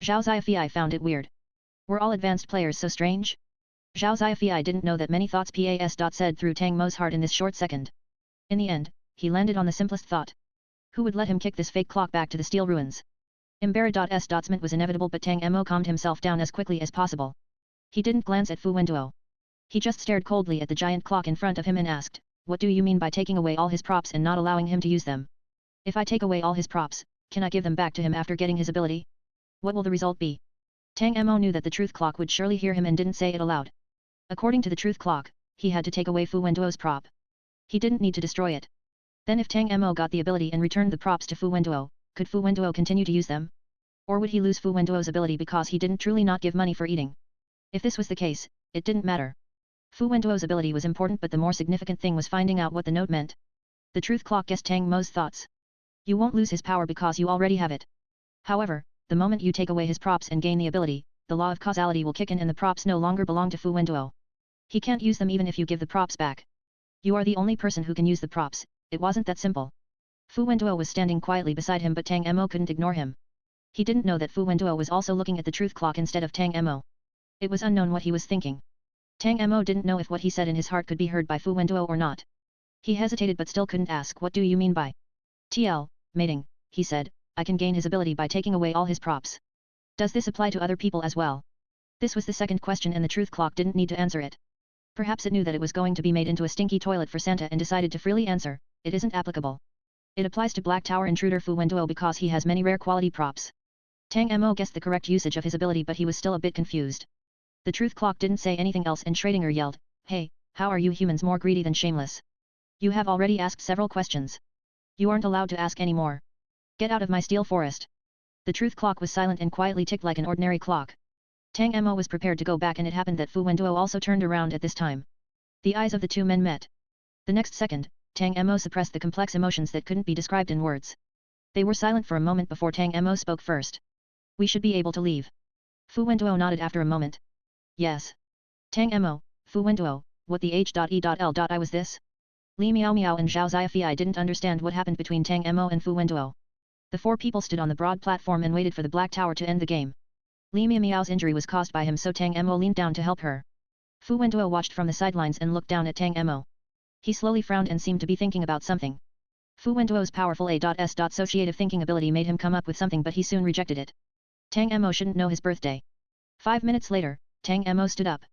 Zhao Ziafei found it weird. Were all advanced players so strange? Zhao Ziafei didn't know that many thoughts said through Tang Mo's heart in this short second. In the end, he landed on the simplest thought. Who would let him kick this fake clock back to the steel ruins? Embarrassment was inevitable, but Tang Mo calmed himself down as quickly as possible. He didn't glance at Fu Wenduo. He just stared coldly at the giant clock in front of him and asked, "What do you mean by taking away all his props and not allowing him to use them? If I take away all his props, can I give them back to him after getting his ability? What will the result be?" Tang Mo knew that the truth clock would surely hear him and didn't say it aloud. According to the truth clock, he had to take away Fu Wenduo's prop. He didn't need to destroy it. Then if Tang Mo got the ability and returned the props to Fu Wenduo, could Fu Wenduo continue to use them? Or would he lose Fu Wenduo's ability because he didn't truly not give money for eating? If this was the case, it didn't matter. Fu Wenduo's ability was important, but the more significant thing was finding out what the note meant. The truth clock guessed Tang Mo's thoughts. You won't lose his power because you already have it. However, the moment you take away his props and gain the ability, the law of causality will kick in and the props no longer belong to Fu Wenduo. He can't use them even if you give the props back. You are the only person who can use the props. It wasn't that simple. Fu Wenduo was standing quietly beside him, but Tang Mo couldn't ignore him. He didn't know that Fu Wenduo was also looking at the truth clock instead of Tang Mo. It was unknown what he was thinking. Tang Mo didn't know if what he said in his heart could be heard by Fu Wenduo or not. He hesitated but still couldn't ask. "What do you mean by mating?" he said. "I can gain his ability by taking away all his props. Does this apply to other people as well?" This was the second question and the truth clock didn't need to answer it. Perhaps it knew that it was going to be made into a stinky toilet for Santa and decided to freely answer, "It isn't applicable. It applies to Black Tower intruder Fu Wenduo because he has many rare quality props." Tang Mo guessed the correct usage of his ability, but he was still a bit confused. The truth clock didn't say anything else and Schrödinger yelled, "Hey, how are you humans more greedy than shameless? You have already asked several questions. You aren't allowed to ask any more. Get out of my steel forest." The truth clock was silent and quietly ticked like an ordinary clock. Tang Mo was prepared to go back, and it happened that Fu Wenduo also turned around at this time. The eyes of the two men met. The next second, Tang Mo suppressed the complex emotions that couldn't be described in words. They were silent for a moment before Tang Mo spoke first. "We should be able to leave." Fu Wenduo nodded after a moment. "Yes." Tang Mo, "Fu Wenduo, what the H.E.L.I was this?" Li Miao Miao and Zhao Ziafei didn't understand what happened between Tang Mo and Fu Wenduo. The four people stood on the broad platform and waited for the Black Tower to end the game. Li Miao Miao's injury was caused by him, so Tang Mo leaned down to help her. Fu Wenduo watched from the sidelines and looked down at Tang Mo. He slowly frowned and seemed to be thinking about something. Fu Wenduo's powerful associative thinking ability made him come up with something, but he soon rejected it. Tang Mo shouldn't know his birthday. 5 minutes later, Tang Mo stood up.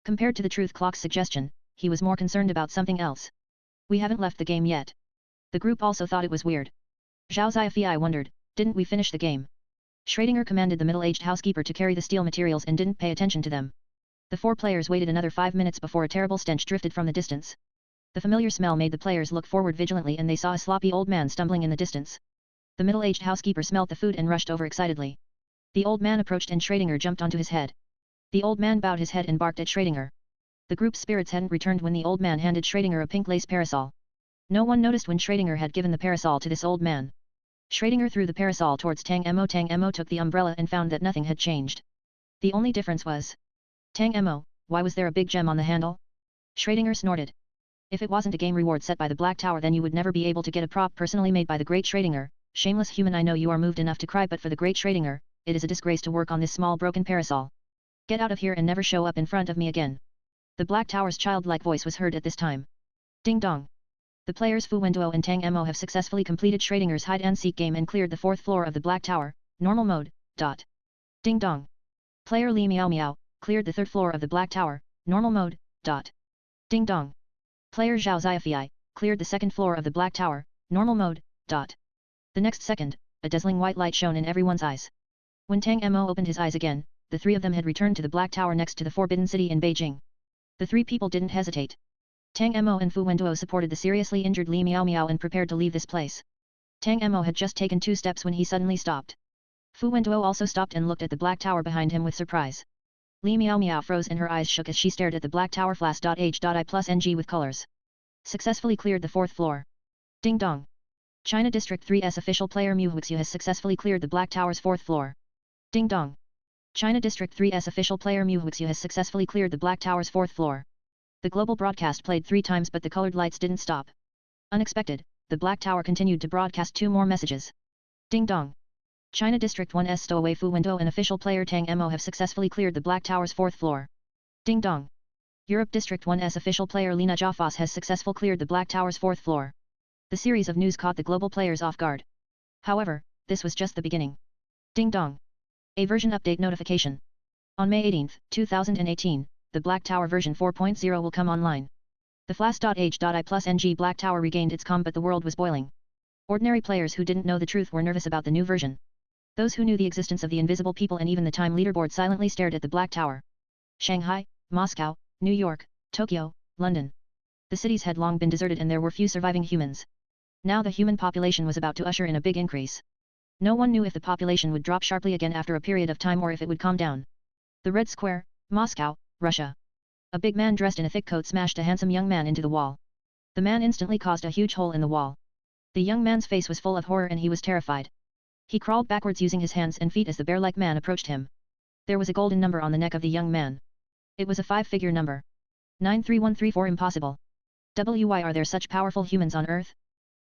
Compared to the truth clock's suggestion, he was more concerned about something else. "We haven't left the game yet." The group also thought it was weird. Zhao Ziafei wondered, "Didn't we finish the game?" Schrödinger commanded the middle-aged housekeeper to carry the steel materials and didn't pay attention to them. The four players waited another 5 minutes before a terrible stench drifted from the distance. The familiar smell made the players look forward vigilantly, and they saw a sloppy old man stumbling in the distance. The middle-aged housekeeper smelt the food and rushed over excitedly. The old man approached and Schrödinger jumped onto his head. The old man bowed his head and barked at Schrödinger. The group's spirits hadn't returned when the old man handed Schrödinger a pink lace parasol. No one noticed when Schrödinger had given the parasol to this old man. Schrödinger threw the parasol towards Tang Mo. Tang Mo took the umbrella and found that nothing had changed. The only difference was, "Tang Mo, why was there a big gem on the handle?" Schrödinger snorted. "If it wasn't a game reward set by the Black Tower, then you would never be able to get a prop personally made by the great Schrödinger. Shameless human, I know you are moved enough to cry, but for the great Schrödinger, it is a disgrace to work on this small broken parasol. Get out of here and never show up in front of me again." The Black Tower's childlike voice was heard at this time. Ding dong. The players Fu Wenduo and Tang Mo have successfully completed Schrödinger's hide-and-seek game and cleared the 4th floor of the Black Tower, normal mode. Ding dong. Player Li Miao Miao cleared the 3rd floor of the Black Tower, normal mode. Ding dong. Player Zhao Ziafei cleared the 2nd floor of the Black Tower, normal mode. The next second, a dazzling white light shone in everyone's eyes. When Tang Mo opened his eyes again, the three of them had returned to the Black Tower next to the Forbidden City in Beijing. The three people didn't hesitate. Tang Mo and Fu Wenduo supported the seriously injured Li Miao Miao and prepared to leave this place. Tang Mo had just taken 2 steps when he suddenly stopped. Fu Wenduo also stopped and looked at the Black Tower behind him with surprise. Li Miao Miao froze and her eyes shook as she stared at the Black Tower. Flash.H.I+NG with colors. Successfully cleared the 4th floor. Ding dong. China District 3's official player Mu Huixiu has successfully cleared the Black Tower's 4th floor. Ding dong. China District 3's official player Mu Huixiu has successfully cleared the Black Tower's 4th floor. The global broadcast played 3 times, but the colored lights didn't stop. Unexpected, the Black Tower continued to broadcast 2 more messages. Ding dong. China District 1's stowaway Fu Wenzhou and official player Tang Mo have successfully cleared the Black Tower's 4th floor. Ding dong. Europe District 1's official player Lina Jaffos has successfully cleared the Black Tower's 4th floor. The series of news caught the global players off guard. However, this was just the beginning. Ding dong. A version update notification. On May 18, 2018, the Black Tower version 4.0 will come online. The flash.h.i+ng Black Tower regained its calm, but the world was boiling. Ordinary players who didn't know the truth were nervous about the new version. Those who knew the existence of the invisible people and even the time leaderboard silently stared at the Black Tower. Shanghai, Moscow, New York, Tokyo, London. The cities had long been deserted and there were few surviving humans. Now the human population was about to usher in a big increase. No one knew if the population would drop sharply again after a period of time or if it would calm down. The Red Square, Moscow, Russia. A big man dressed in a thick coat smashed a handsome young man into the wall. The man instantly caused a huge hole in the wall. The young man's face was full of horror and he was terrified. He crawled backwards using his hands and feet as the bear-like man approached him. There was a golden number on the neck of the young man. It was a 5-figure number. 93134. Impossible. Why are there such powerful humans on Earth?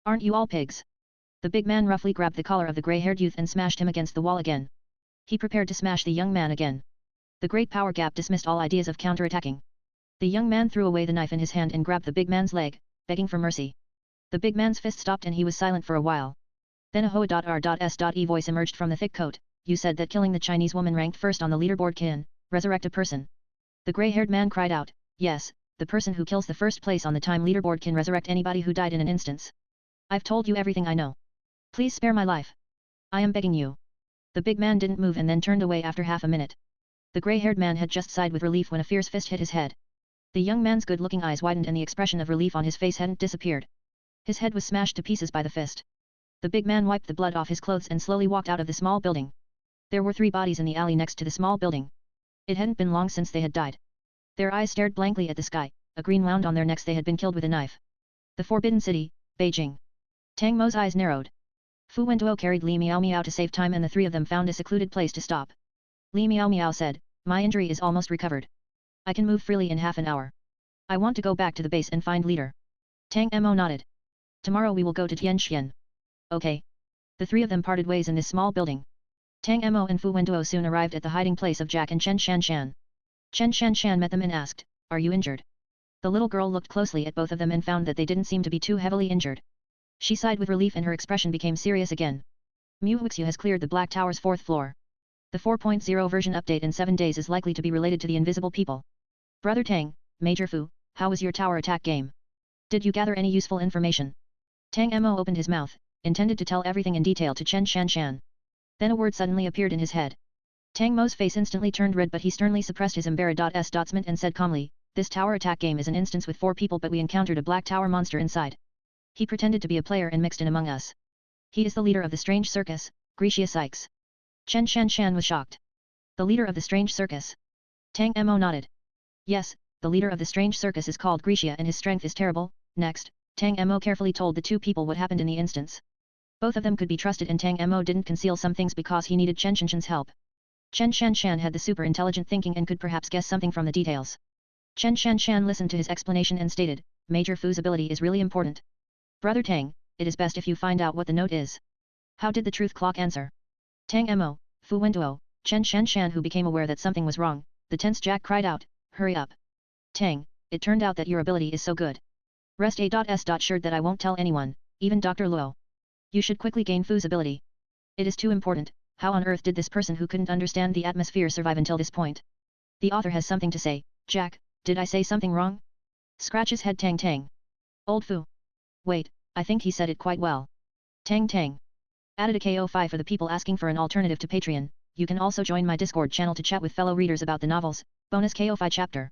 Aren't you all pigs? The big man roughly grabbed the collar of the grey-haired youth and smashed him against the wall again. He prepared to smash the young man again. The great power gap dismissed all ideas of counterattacking. The young man threw away the knife in his hand and grabbed the big man's leg, begging for mercy. The big man's fist stopped and he was silent for a while. Then a hoa.r.s.e voice emerged from the thick coat. You said that killing the Chinese woman ranked first on the leaderboard can resurrect a person. The grey-haired man cried out, yes, the person who kills the first place on the time leaderboard can resurrect anybody who died in an instance. I've told you everything I know. Please spare my life. I am begging you. The big man didn't move and then turned away after half a minute. The grey-haired man had just sighed with relief when a fierce fist hit his head. The young man's good-looking eyes widened and the expression of relief on his face hadn't disappeared. His head was smashed to pieces by the fist. The big man wiped the blood off his clothes and slowly walked out of the small building. There were 3 bodies in the alley next to the small building. It hadn't been long since they had died. Their eyes stared blankly at the sky, a green wound on their necks. They had been killed with a knife. The Forbidden City, Beijing. Tang Mo's eyes narrowed. Fu Wenzhou carried Li Miao Miao to save time and the 3 of them found a secluded place to stop. Li Miao Miao said, my injury is almost recovered. I can move freely in half an hour. I want to go back to the base and find leader. Tang Mo nodded. Tomorrow we will go to Tianxian. Okay. The 3 of them parted ways in this small building. Tang Mo and Fu Wenzhou soon arrived at the hiding place of Jack and Chen Shanshan. Chen Shanshan met them and asked, are you injured? The little girl looked closely at both of them and found that they didn't seem to be too heavily injured. She sighed with relief and her expression became serious again. Muhuxu has cleared the Black Tower's 4th floor. The 4.0 version update in 7 days is likely to be related to the invisible people. Brother Tang, Major Fu, how was your tower attack game? Did you gather any useful information? Tang Mo opened his mouth, intended to tell everything in detail to Chen Shanshan. Then a word suddenly appeared in his head. Tang Mo's face instantly turned red, but he sternly suppressed his embarrassment and said calmly, this tower attack game is an instance with 4 people, but we encountered a Black Tower monster inside. He pretended to be a player and mixed in among us. He is the leader of the strange circus, Gracia Sykes. Chen Shanshan was shocked. The leader of the strange circus. Tang Mo nodded. Yes, the leader of the strange circus is called Gracia and his strength is terrible. Next, Tang Mo carefully told the 2 people what happened in the instance. Both of them could be trusted and Tang Mo didn't conceal some things because he needed Chen Shanshan's help. Chen Shanshan had the super intelligent thinking and could perhaps guess something from the details. Chen Shanshan listened to his explanation and stated, Major Fu's ability is really important. Brother Tang, it is best if you find out what the note is. How did the truth clock answer? Tang Mo, Fu Wenzhou, Chen Shanshan, who became aware that something was wrong. The tense Jack cried out, hurry up. Tang, it turned out that your ability is so good. Rest A.S. Assured that I won't tell anyone, even Dr. Luo. You should quickly gain Fu's ability. It is too important. How on earth did this person who couldn't understand the atmosphere survive until this point? The author has something to say. Jack, did I say something wrong? Scratch his head. Tang Tang. Old Fu. Wait, I think he said it quite well. Tang Tang. Added a KO5 for the people asking for an alternative to Patreon. You can also join my Discord channel to chat with fellow readers about the novels. Bonus KO5 chapter.